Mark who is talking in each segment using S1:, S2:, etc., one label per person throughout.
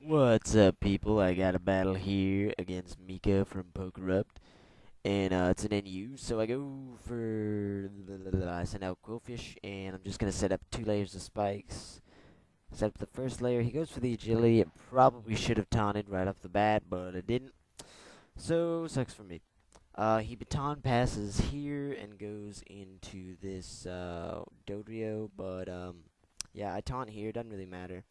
S1: What's up, people? I got a battle here against Micah from Pokerupt, and it's an NU, so I go for I send out Quillfish, and I'm just gonna set up 2 layers of spikes. Set up the first layer. He goes for the agility. It probably should have taunted right off the bat, but it didn't. So sucks for me. He baton passes here and goes into this Dodrio, but yeah, I taunt here. Doesn't really matter.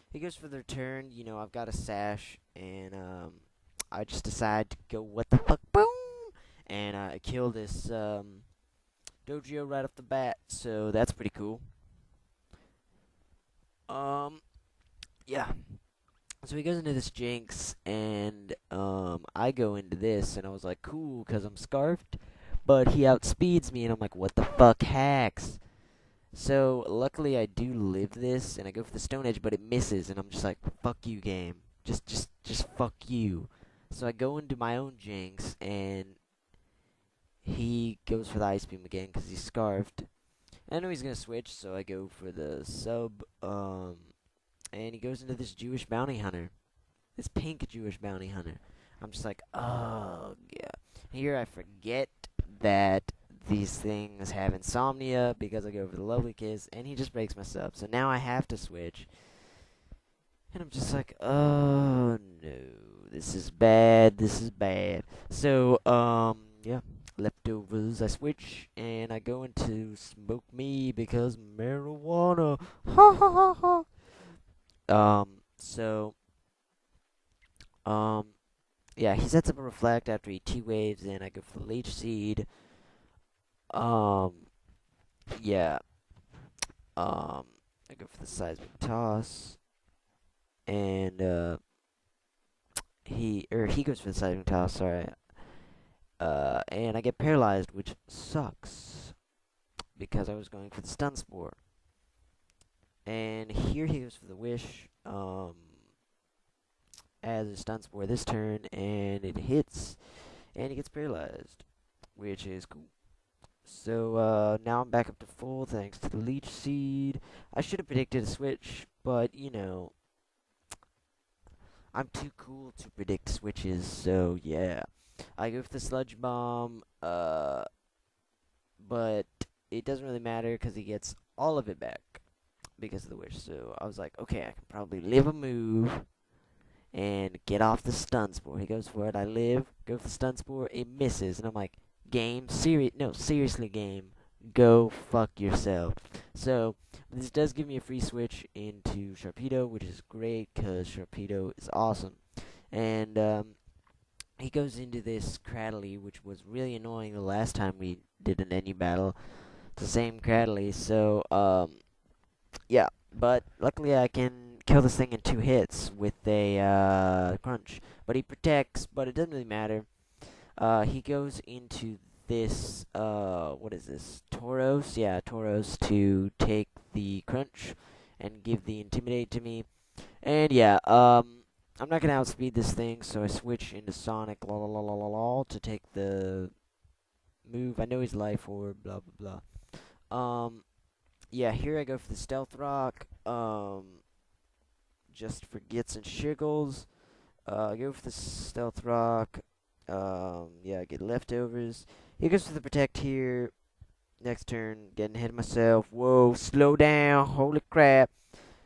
S1: He goes for the return. I've got a sash, and I just decide to go, what the fuck, boom, and I kill this Dojo right off the bat. So that's pretty cool. Um, yeah. So he goes into this Jinx, and I go into this, and I was like, cool, cause I'm scarfed. But he outspeeds me, and I'm like, what the fuck, hacks? So luckily I do live this, and I go for the Stone Edge, but it misses, and I'm just like, "Fuck you, game. Just fuck you." So I go into my own Jinx, and he goes for the Ice Beam again because he's scarfed. I know he's gonna switch, so I go for the sub. And he goes into this Jewish bounty hunter, this pink Jewish bounty hunter. I'm just like, oh yeah. Here I forget that these things have insomnia because I go for the lovely kiss, and he just breaks my sub. So now I have to switch, and I'm just like, oh no, this is bad. This is bad. So yeah, leftovers. I switch, and I go into smoke me because marijuana. Ha ha ha ha. So um. Yeah, he sets up a reflect after he T-waves, and I go for the leech seed. Um, yeah. I go for the seismic toss, and he goes for the seismic toss. Sorry. And I get paralyzed, which sucks because I was going for the stun spore. And here he goes for the wish. As a stun spore this turn, and it hits, and he gets paralyzed, which is cool. So now I'm back up to full thanks to the leech seed. I should have predicted a switch, but I'm too cool to predict switches. So yeah, I go for the sludge bomb. But it doesn't really matter because he gets all of it back because of the wish. So I was like, okay, I can probably live a move and get off the stun spore. He goes for it. I live, go for the stun spore. It misses, and I'm like, game, seriously, game, go fuck yourself. So this does give me a free switch into Sharpedo, which is great because Sharpedo is awesome. And he goes into this Cradley, which was really annoying the last time we did an any battle. It's the same Cradley, so yeah, but luckily I can kill this thing in 2 hits with a crunch. But he protects, but it doesn't really matter. He goes into this, what is this? Tauros? Yeah, Tauros to take the crunch and give the intimidate to me. And yeah, I'm not gonna outspeed this thing, so I switch into Sonic la la la la la la to take the move. I know he's life orb, blah blah blah. Yeah, here I go for the Stealth Rock. Just for gits and shiggles. I go for the Stealth Rock. Yeah, I get leftovers. He goes for the Protect here. Next turn, getting ahead of myself. Whoa, slow down. Holy crap.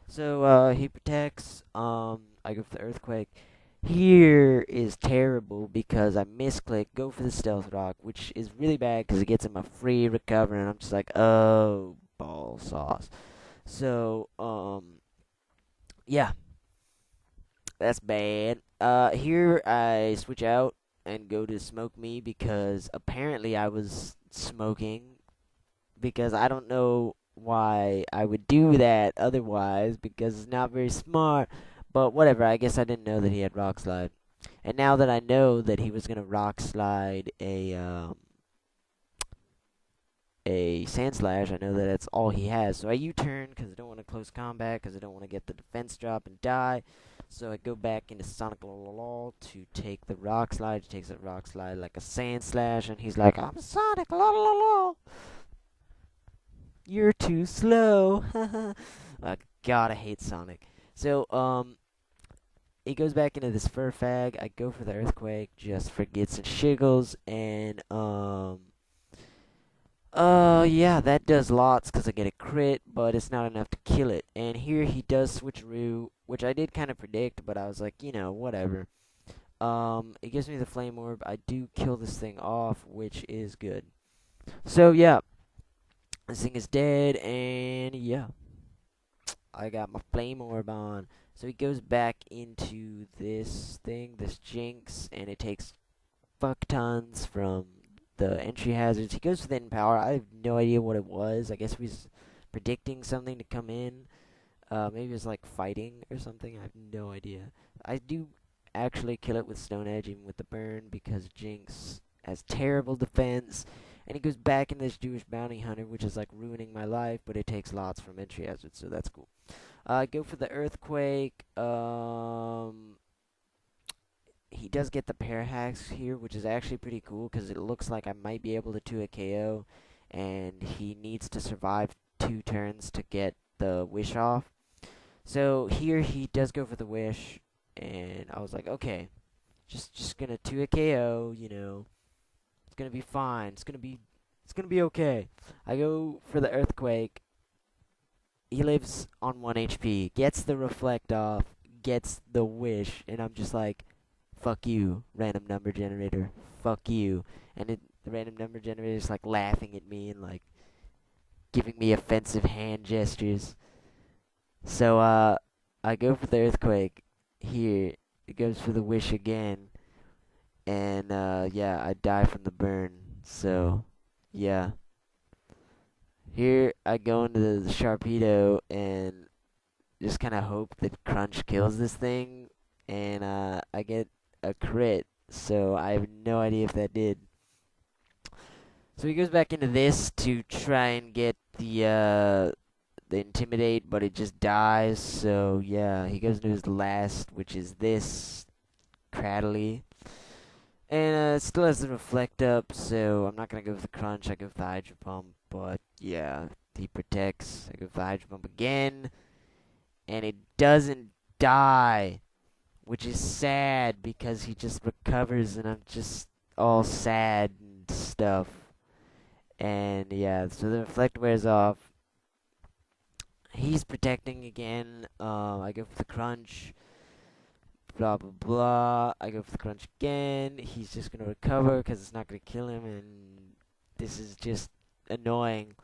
S1: So, he protects. I go for the Earthquake. Here is terrible because I misclick, go for the Stealth Rock, which is really bad because it gets him a free recover, and I'm just like, oh, ball sauce. So, yeah, that's bad. Here I switch out and go to Smoke Me because apparently I was smoking because I don't know why I would do that otherwise because it's not very smart. But whatever, I guess I didn't know that he had Rock Slide. And now that I know that he was gonna Rock Slide a Sand Slash, I know that that's all he has. So I U-turn because I don't want to close combat because I don't want to get the defense drop and die. So I go back into Sonic Lol to take the Rock Slide. He takes a Rock Slide like a Sand Slash, and he's like, I'm Sonic Lol. You're too slow. God, I hate Sonic. So, he goes back into this fur fag. I go for the earthquake just for gets and shiggles, and yeah, that does lots because I get a crit, but it's not enough to kill it. And here he does switcheroo, which I did kind of predict, but I was like, you know, whatever. It gives me the flame orb. I do kill this thing off, which is good. So yeah, this thing is dead, and yeah, I got my flame orb on. So he goes back into this thing, this jinx, and it takes fuck tons from the entry hazards. He goes within power. I have no idea what it was. I guess he was predicting something to come in. Maybe it was like fighting or something. I have no idea. I do actually kill it with Stone Edge, even with the burn, because Jinx has terrible defense. And he goes back in this Jewish bounty hunter, which is like ruining my life, but it takes lots from entry hazards, so that's cool. Go for the earthquake. He does get the pair hacks here, which is actually pretty cool because it looks like I might be able to 2 a KO, and he needs to survive 2 turns to get the wish off. So here he does go for the wish, and I was like, okay, just gonna 2 a KO, you know, it's gonna be fine, it's gonna be okay. I go for the earthquake. He lives on 1 HP, gets the reflect off, gets the wish, and I'm just like, fuck you, random number generator, fuck you. And the random number generator is like laughing at me and like giving me offensive hand gestures. So I go for the earthquake here. It goes for the wish again, and yeah, I die from the burn. So yeah, here I go into the Sharpedo and just kind of hope that Crunch kills this thing, and I get a crit. So I have no idea if that did. So he goes back into this to try and get the intimidate, but it just dies. So yeah, he goes into his last, which is this Cradley, and it still has the reflect up. So I'm not gonna go with the crunch. I go with the Hydro Pump, but yeah, he protects. I go with the Hydro Pump again, and it doesn't die, which is sad because he just recovers, and I'm just all sad and stuff. And yeah, so the reflect wears off. He's protecting again. I go for the crunch. Blah blah blah. I go for the crunch again. He's just gonna recover because it's not gonna kill him, and this is just annoying.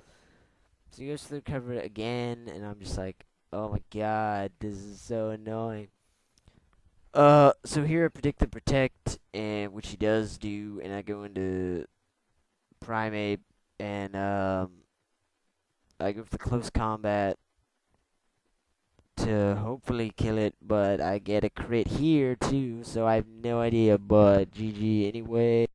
S1: So he goes to the recover again, and I'm just like, oh my god, this is so annoying. So here I predict the protect, and which he does do, and I go into primate, and I go for the close combat to hopefully kill it, but I get a crit here too, so I have no idea, but GG anyway.